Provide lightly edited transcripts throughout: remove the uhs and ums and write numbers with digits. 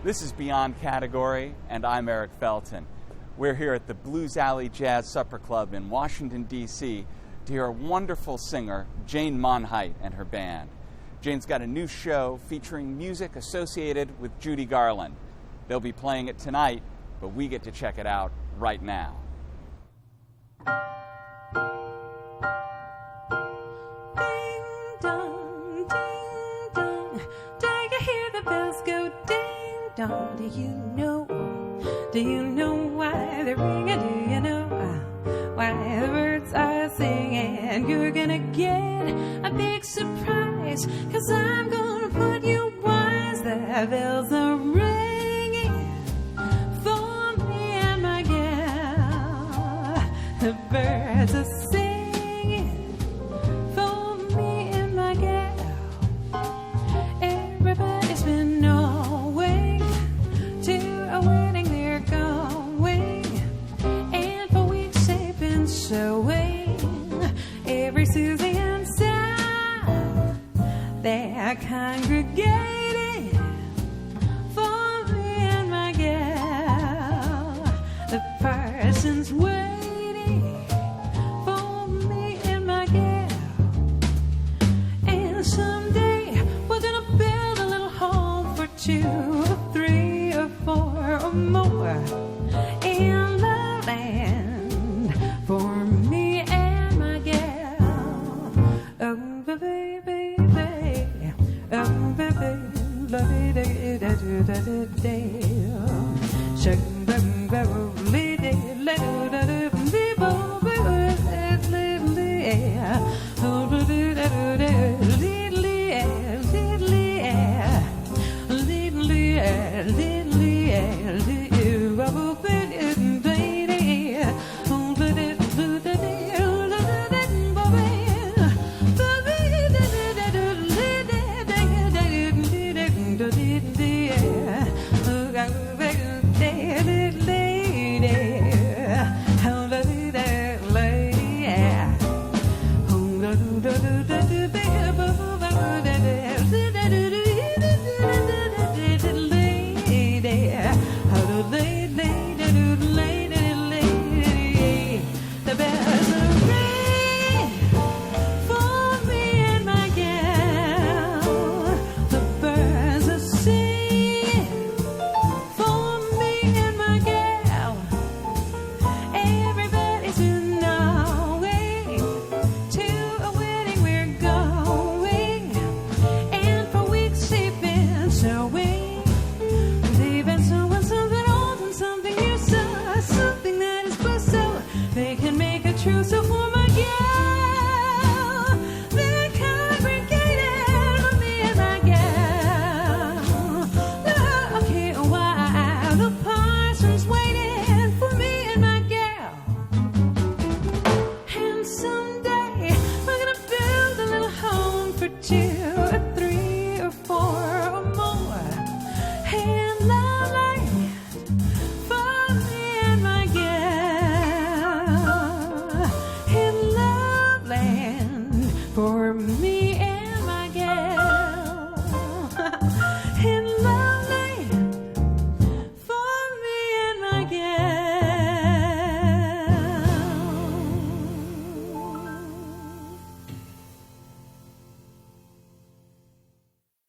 This is Beyond Category, and I'm Eric Felten. We're here at the Blues Alley Jazz Supper Club in Washington, D.C. to hear a wonderful singer, Jane Monheit, and her band. Jane's got a new show featuring music associated with Judy Garland. They'll be playing it tonight, but we get to check it out right now. Ding dong, do you hear the bells go ding dong? Do you know why they're ringing? Do you know why the birds are singing? You're gonna get a big surprise, 'cause I'm gonna put you wise. The bells are ringing for me and my gal. The birds are singing for me and my gal. Everybody's been away to a wedding they're going, and for weeks they've been showing every Susie and Sam. They're congregating for me and my gal. The parson's waiting for me and my gal. And someday we're gonna build a little home for 2 or 3 or 4 or more in the land for me and my gal. Oh, baby, baby, oh, baby,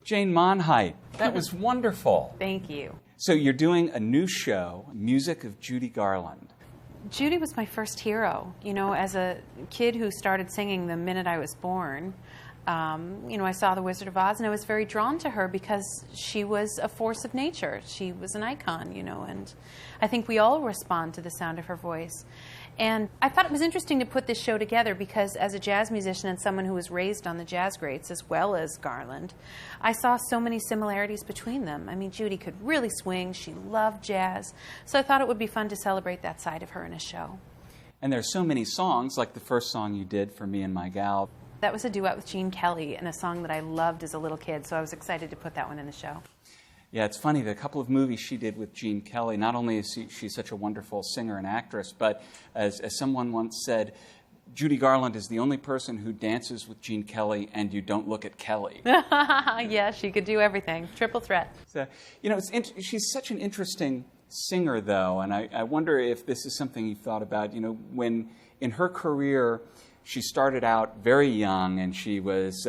Jane Monheit, that was wonderful. Thank you. So you're doing a new show, music of Judy Garland. Judy was my first hero. You know, as a kid who started singing the minute I was born, I saw The Wizard of Oz, and I was very drawn to her because she was a force of nature. She was an icon, and I think we all respond to the sound of her voice. And I thought it was interesting to put this show together because as a jazz musician and someone who was raised on the jazz greats as well as Garland, I saw so many similarities between them. I mean, Judy could really swing. She loved jazz. So I thought it would be fun to celebrate that side of her in a show. And there's so many songs, like the first song you did for Me and My Gal. That was a duet with Gene Kelly and a song that I loved as a little kid, so I was excited to put that one in the show. Yeah, it's funny, the couple of movies she did with Gene Kelly, not only is she such a wonderful singer and actress, but as someone once said, Judy Garland is the only person who dances with Gene Kelly and you don't look at Kelly. Yeah, she could do everything. Triple threat. So, she's such an interesting singer, though, and I wonder if this is something you've thought about. When in her career, she started out very young and she was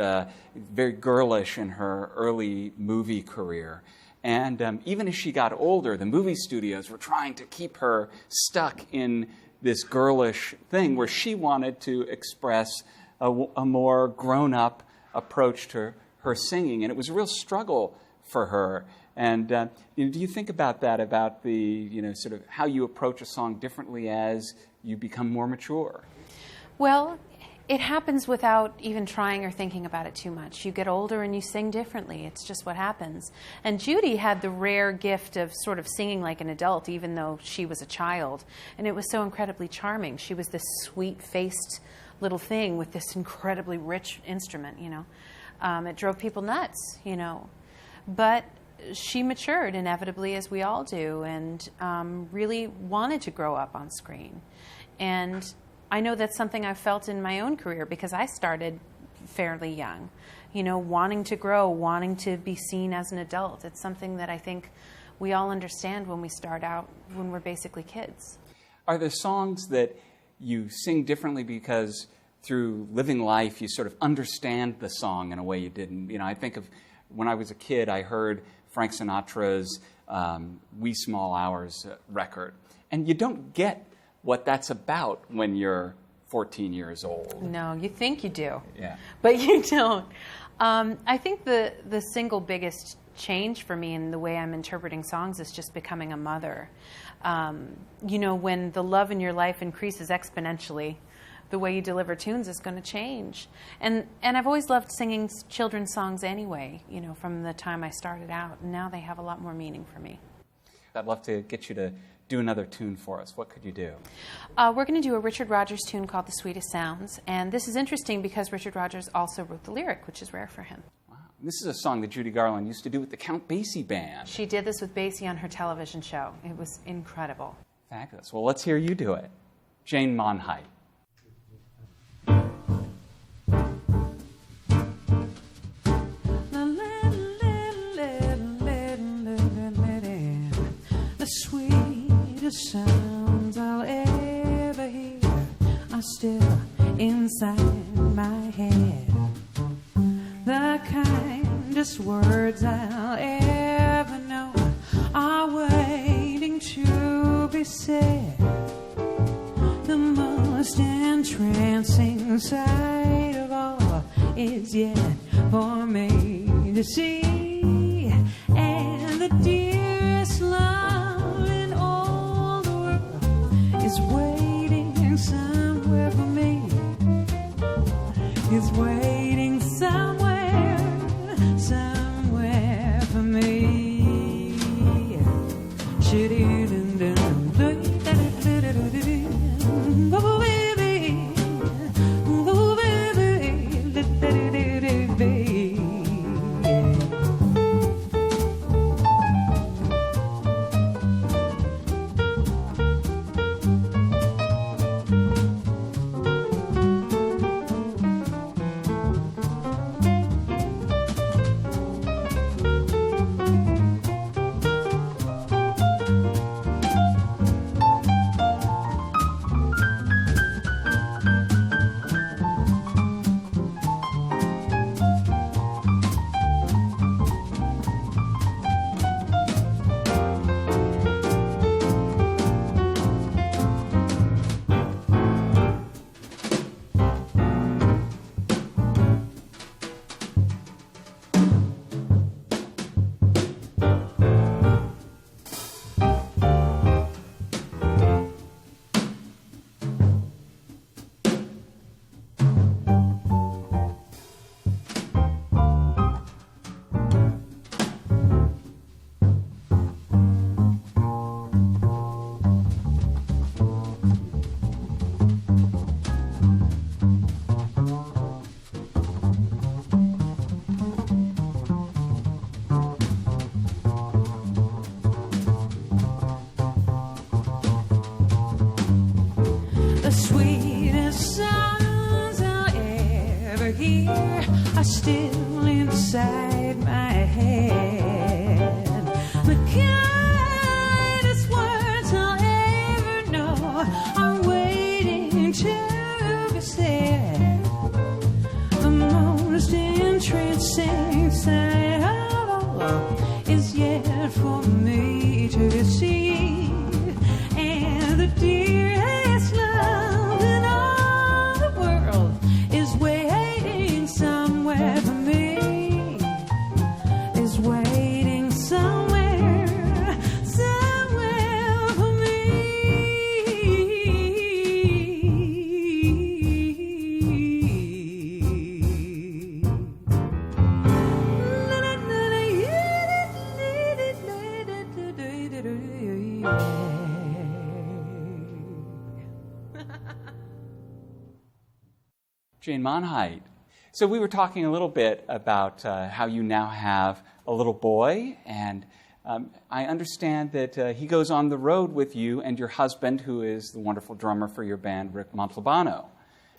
very girlish in her early movie career. And even as she got older, the movie studios were trying to keep her stuck in this girlish thing where she wanted to express a more grown-up approach to her singing. And it was a real struggle for her. And do you think about that, about the, sort of how you approach a song differently as you become more mature? Well, it happens without even trying or thinking about it too much. You get older and you sing differently. It's just what happens. And Judy had the rare gift of sort of singing like an adult, even though she was a child. And it was so incredibly charming. She was this sweet-faced little thing with this incredibly rich instrument, It drove people nuts, But she matured inevitably, as we all do, and really wanted to grow up on screen. And I know that's something I've felt in my own career because I started fairly young, wanting to grow, wanting to be seen as an adult. It's something that I think we all understand when we start out, when we're basically kids. Are there songs that you sing differently because through living life you sort of understand the song in a way you didn't? I think of when I was a kid, I heard Frank Sinatra's Wee Small Hours record, and you don't get what that's about when you're 14 years old. No, you think you do. Yeah. But you don't. I think the single biggest change for me in the way I'm interpreting songs is just becoming a mother. When the love in your life increases exponentially, the way you deliver tunes is going to change. And I've always loved singing children's songs anyway, from the time I started out. And now they have a lot more meaning for me. I'd love to get you to do another tune for us. What could you do? We're going to do a Richard Rodgers tune called The Sweetest Sounds. And this is interesting because Richard Rodgers also wrote the lyric, which is rare for him. Wow. This is a song that Judy Garland used to do with the Count Basie Band. She did this with Basie on her television show. It was incredible. Fabulous. Well, let's hear you do it. Jane Monheit. The sweetest sounds I'll ever hear are still inside my head. The kindest words I'll ever know are waiting to be said. The most entrancing sight of all is yet for me to see. And the dearest love in all the world is waiting somewhere for me. Is waiting somewhere for me. Oh, baby. here are still inside my head. The kindest words I'll ever know are waiting to be said. The most entrancing sight of all is yet for me to see, and the dearest love in all the world is waiting somewhere for me, is waiting somewhere, somewhere for Jane Monheit. So we were talking a little bit about how you now have a little boy, and I understand that he goes on the road with you and your husband, who is the wonderful drummer for your band, Rick Montalbano.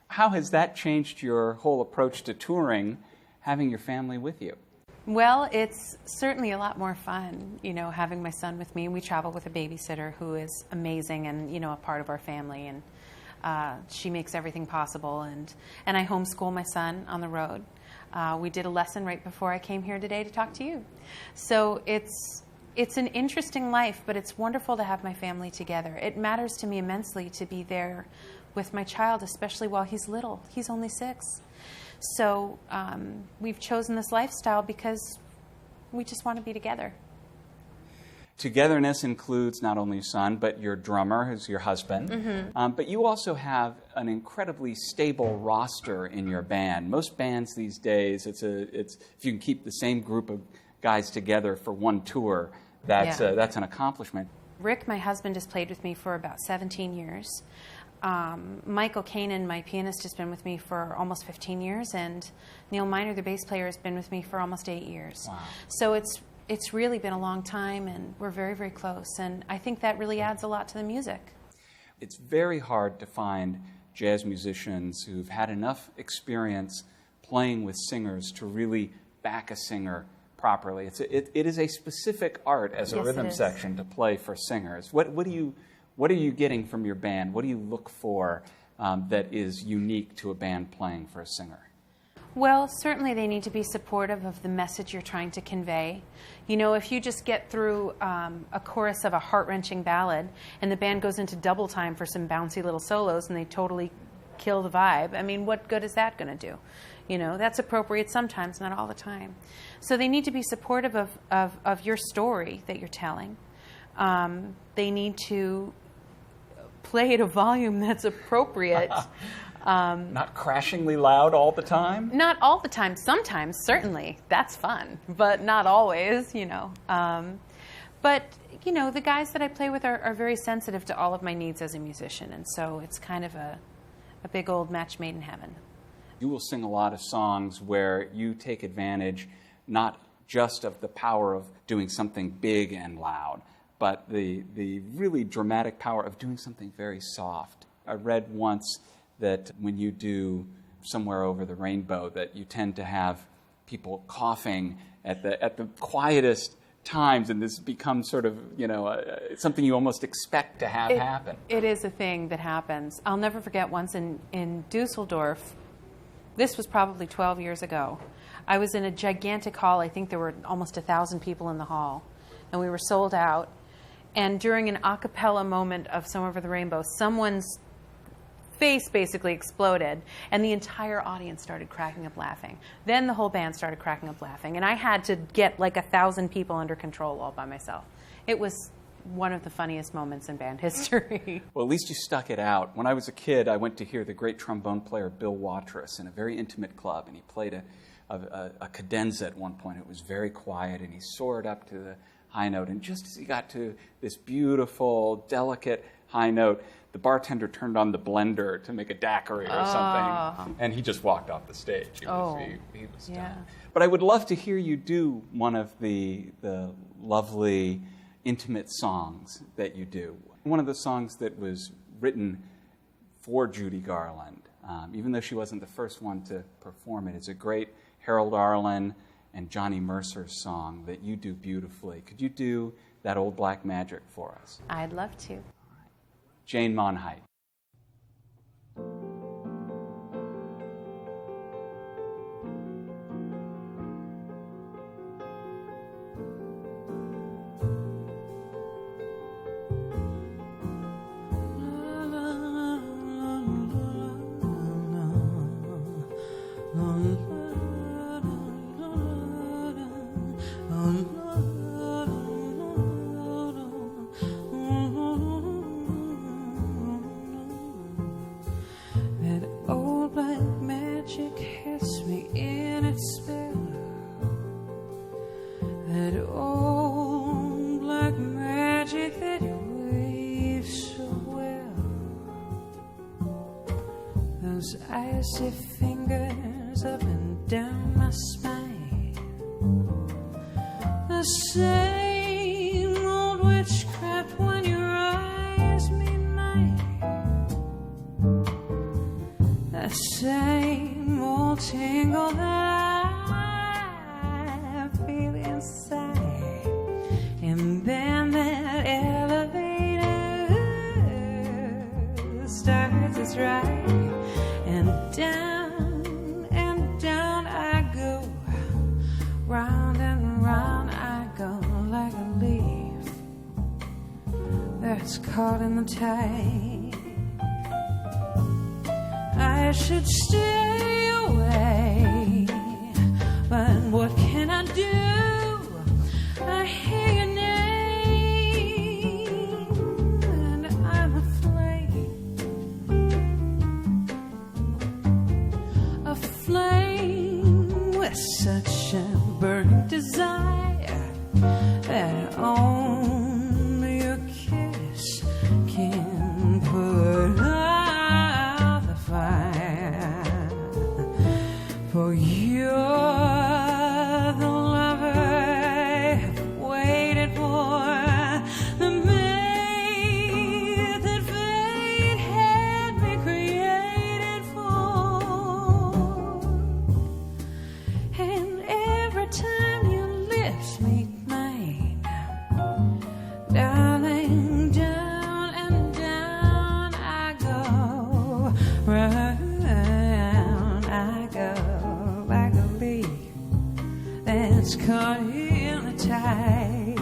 How has that changed your whole approach to touring, having your family with you? Well, it's certainly a lot more fun, having my son with me. We travel with a babysitter who is amazing and, a part of our family, and she makes everything possible. And I homeschool my son on the road. We did a lesson right before I came here today to talk to you. So it's an interesting life, but it's wonderful to have my family together. It matters to me immensely to be there with my child, especially while he's little. He's only 6. So we've chosen this lifestyle because we just want to be together. Togetherness includes not only your son, but your drummer, who's your husband. Mm-hmm. But you also have an incredibly stable roster in your band. Most bands these days, it's if you can keep the same group of guys together for one tour, that's an accomplishment. Rick, my husband, has played with me for about 17 years. Michael Kanan, my pianist, has been with me for almost 15 years, and Neil Miner, the bass player, has been with me for almost 8 years. Wow. So it's really been a long time, and we're very, very close, and I think that really adds a lot to the music. It's very hard to find jazz musicians who've had enough experience playing with singers to really back a singer properly. It is a specific art as a rhythm section to play for singers. What are you getting from your band? What do you look for that is unique to a band playing for a singer? Well, certainly they need to be supportive of the message you're trying to convey. If you just get through a chorus of a heart-wrenching ballad and the band goes into double time for some bouncy little solos and they totally kill the vibe, I mean, what good is that going to do? That's appropriate sometimes, not all the time. So they need to be supportive of your story that you're telling. They need to play at a volume that's appropriate. Not crashingly loud all the time? Not all the time. Sometimes, certainly. That's fun. But not always, But, the guys that I play with are very sensitive to all of my needs as a musician. And so it's kind of a big old match made in heaven. You will sing a lot of songs where you take advantage not just of the power of doing something big and loud, but the really dramatic power of doing something very soft. I read once that when you do Somewhere Over the Rainbow, that you tend to have people coughing at the quietest times, and this becomes sort of, something you almost expect to have happen. It is a thing that happens. I'll never forget once in Dusseldorf, this was probably 12 years ago, I was in a gigantic hall. I think there were almost 1,000 people in the hall, and we were sold out. And during an a cappella moment of Somewhere Over the Rainbow, someone's face basically exploded, and the entire audience started cracking up laughing. Then the whole band started cracking up laughing, and I had to get like 1,000 people under control all by myself. It was one of the funniest moments in band history. Well, at least you stuck it out. When I was a kid, I went to hear the great trombone player Bill Watrous in a very intimate club, and he played a cadenza at one point. It was very quiet, and he soared up to the high note, and just as he got to this beautiful, delicate high note, the bartender turned on the blender to make a daiquiri or something, and he just walked off the stage. He was done. But I would love to hear you do one of the lovely, intimate songs that you do. One of the songs that was written for Judy Garland, even though she wasn't the first one to perform it. It's a great Harold Arlen and Johnny Mercer song that you do beautifully. Could you do that Old Black Magic for us? I'd love to. Jane Monheit. Icy fingers up and down my spine, the same old witchcraft when your eyes meet mine, the same old tingle that I feel inside, and then that elevator starts its ride. And down I go, round and round I go like a leaf that's caught in the tide. I should stay away, but what can I do? I hear your name and I'm aflame with such a burning desire that only a kiss can put out the fire. For you're the lover I've waited for, the mate that fate had me created for. And every time your lips meet mine, darling, down and down I go, round I go like a leaf that's caught in the tide.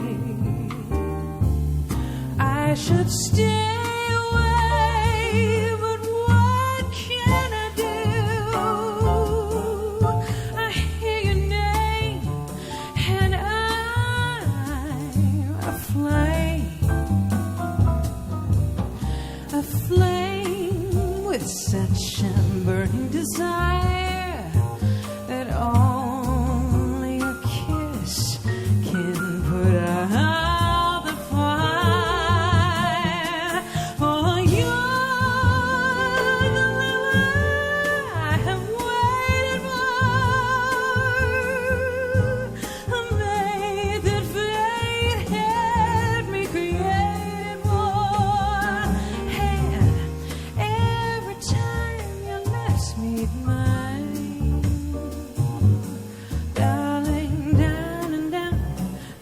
I should stay away, but what can I do? I hear your name and I'm aflame with such a burning desire that only a kiss can put out the fire. For you're the lover I have waited for, a mate that fate had me created for. And every time your lips meet mine, darling, down and down,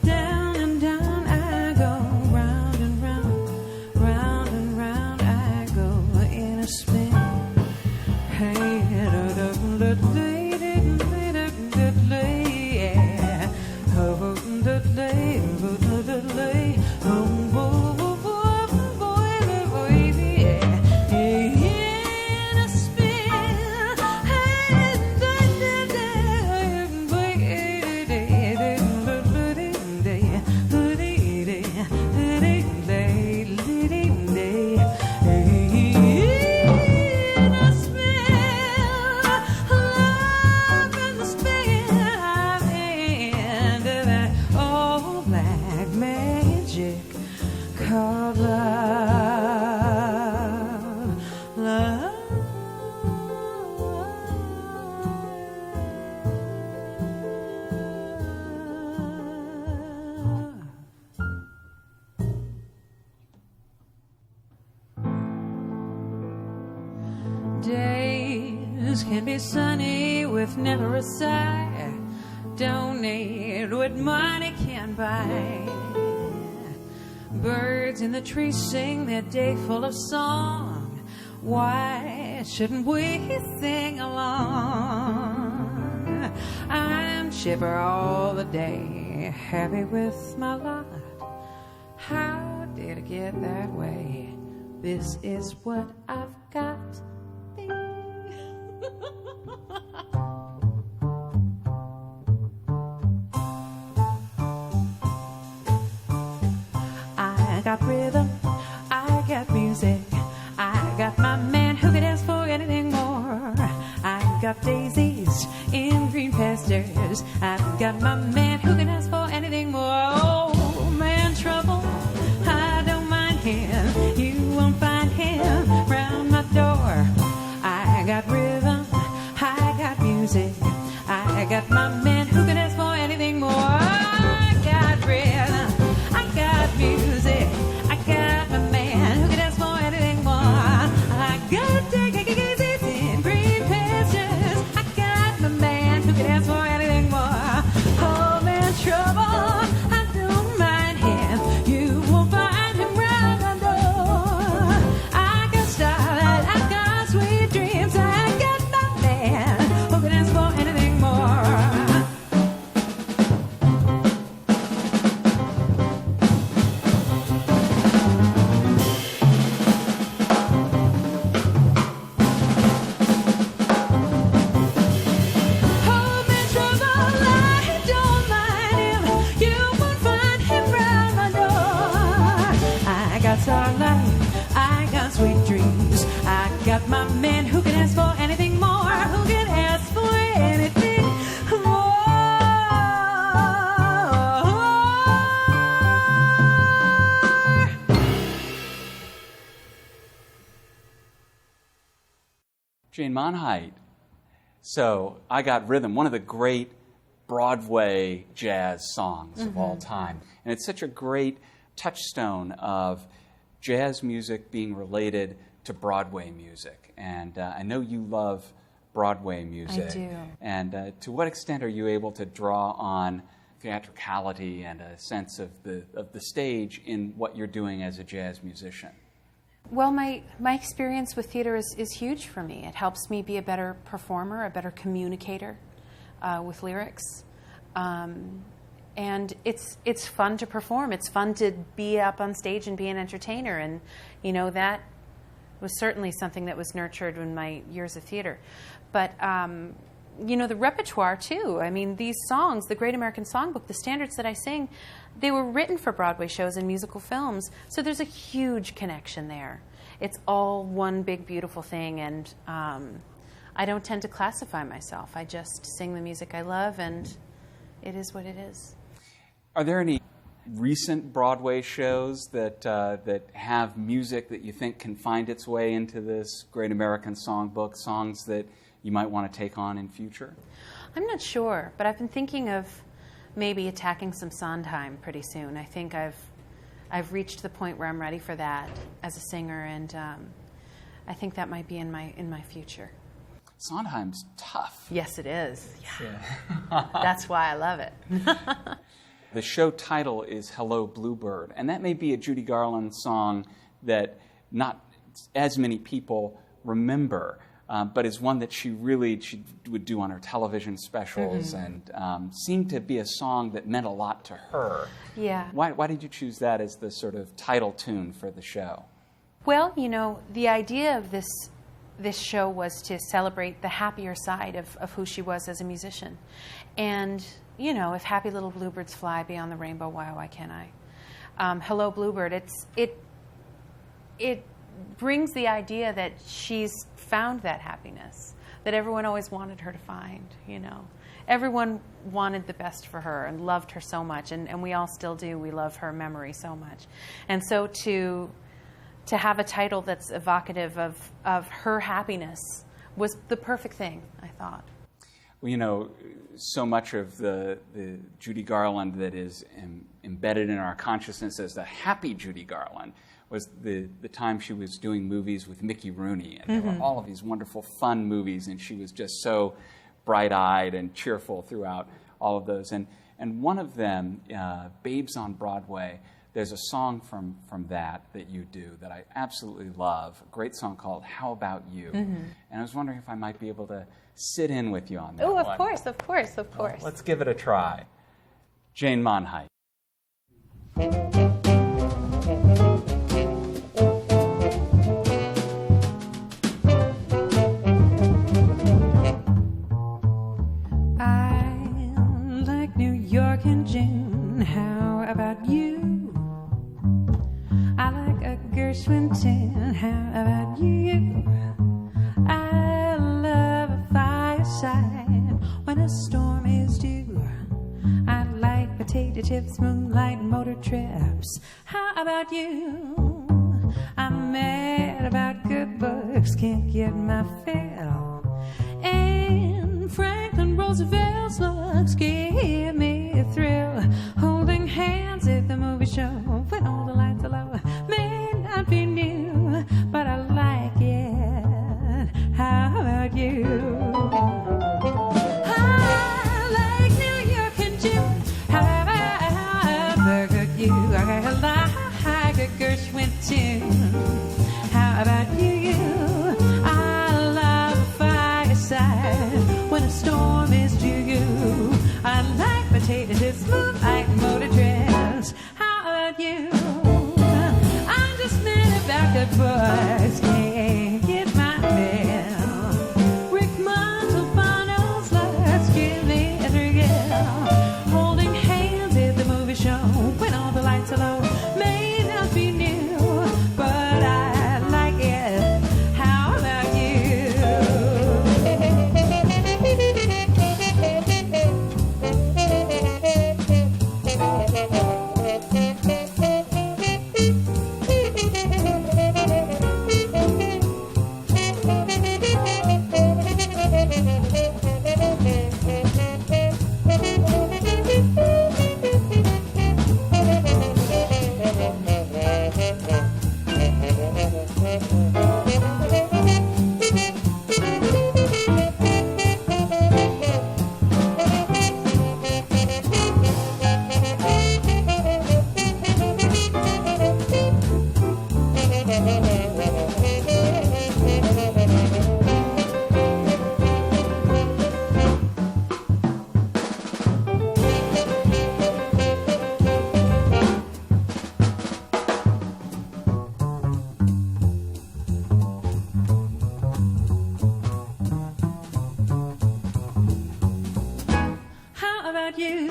down and down I go, round and round, round and round I go in a spin. Hey, days can be sunny with never a sigh. Don't need what money can buy. Birds in the trees sing their day full of song. Why shouldn't we sing along? I'm chipper all the day, happy with my lot. How did I get that way? This is what I've got. I got rhythm, I got music, I got my man who could ask for anything more. I got daisies in green pastures, I've got my man who can ask for anything more. Oh, man, trouble, I don't mind him, you won't find him round my door. I got rhythm, I got music, I got my man who can ask for anything more. I got rhythm, I got music, I got my man who can ask for anything more. I got daisies in green pastures, I got my man who can ask for anything more. Oh, man, trouble, I don't mind him, you won't find him round my door. I got starlight, I got sweet dreams, I got my man who can ask for anything more. Oh, man, trouble, I don't mind him, you won't find him round my door. I got starlight, I got sweet dreams, I got my man who can ask for anything more, who can ask for anything more. Jane Monheit. So, I Got Rhythm, one of the great Broadway jazz songs of all time. And it's such a great touchstone of jazz music being related to Broadway music. And I know you love Broadway music. I do. And to what extent are you able to draw on theatricality and a sense of the stage in what you're doing as a jazz musician? Well, my experience with theater is huge for me. It helps me be a better performer, a better communicator with lyrics. And it's fun to perform. It's fun to be up on stage and be an entertainer. And, you know, that was certainly something that was nurtured in my years of theater. But, you know, the repertoire, too. I mean, these songs, the Great American Songbook, the standards that I sing, they were written for Broadway shows and musical films. So there's a huge connection there. It's all one big, beautiful thing. And I don't tend to classify myself. I just sing the music I love, and it is what it is. Are there any recent Broadway shows that have music that you think can find its way into this Great American Songbook, songs that you might want to take on in future? I'm not sure, but I've been thinking of maybe attacking some Sondheim pretty soon. I think I've reached the point where I'm ready for that as a singer, and I think that might be in my future. Sondheim's tough. Yes, it is. Yeah. That's why I love it. The show title is Hello, Bluebird, and that may be a Judy Garland song that not as many people remember, but is one that she would do on her television specials, and seemed to be a song that meant a lot to her. Yeah. Why did you choose that as the sort of title tune for the show? Well, you know, the idea of this show was to celebrate the happier side of who she was as a musician. And, you know, if happy little bluebirds fly beyond the rainbow, why can't I? Hello, Bluebird. It brings the idea that she's found that happiness that everyone always wanted her to find, you know. Everyone wanted the best for her and loved her so much, and we all still do. We love her memory so much. And so to have a title that's evocative of her happiness was the perfect thing, I thought. Well, you know, so much of the Judy Garland that is embedded in our consciousness as the happy Judy Garland was the time she was doing movies with Mickey Rooney. And there were all of these wonderful, fun movies, and she was just so bright-eyed and cheerful throughout all of those. And one of them, Babes on Broadway, there's a song from that you do that I absolutely love, a great song called How About You? And I was wondering if I might be able to sit in with you on that Oh, one. of course, of course, of course. Let's give it a try. Jane Monheit. I like New York in June. How about you? I like a Gershwin tune. How about you? I love a fireside when a storm is due. I like potato chips, moonlight, motor trips. How about you? I'm mad about good books, can't get my fill. And Franklin Roosevelt's looks give me a thrill. Holding hands at the movie show when all the lights are low may not be new, but I like it. How about you? I like New York and June. How about you? I like a Gershwin tune. How about you? I love a fireside when a storm is due. I like potato chips, smooth like motor dress. How about you? I'm just mad about the books, can't get my fill. Rick Montalbano's looks give me a thrill. Holding hands at the movie show when all the lights are low may not be new, but I like it. How about you? How about you?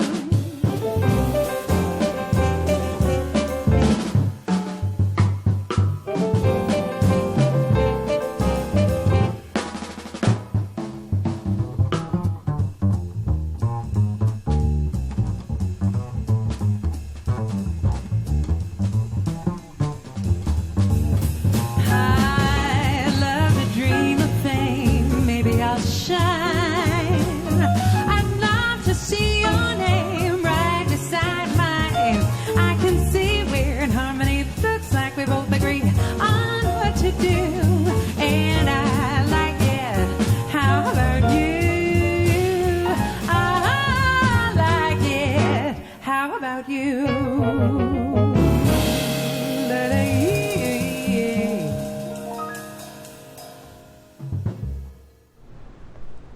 I love to dream of fame. Maybe I'll shine. I'd love to see your name right beside mine. I can see we're in harmony. Looks like we both agree on what to do, and I like it. How about you? I like it. How about you?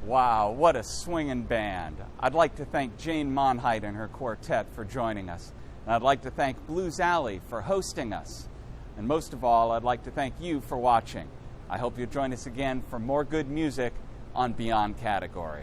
Wow, what a swinging band. I'd like to thank Jane Monheit and her quartet for joining us. And I'd like to thank Blues Alley for hosting us. And most of all, I'd like to thank you for watching. I hope you'll join us again for more good music on Beyond Category.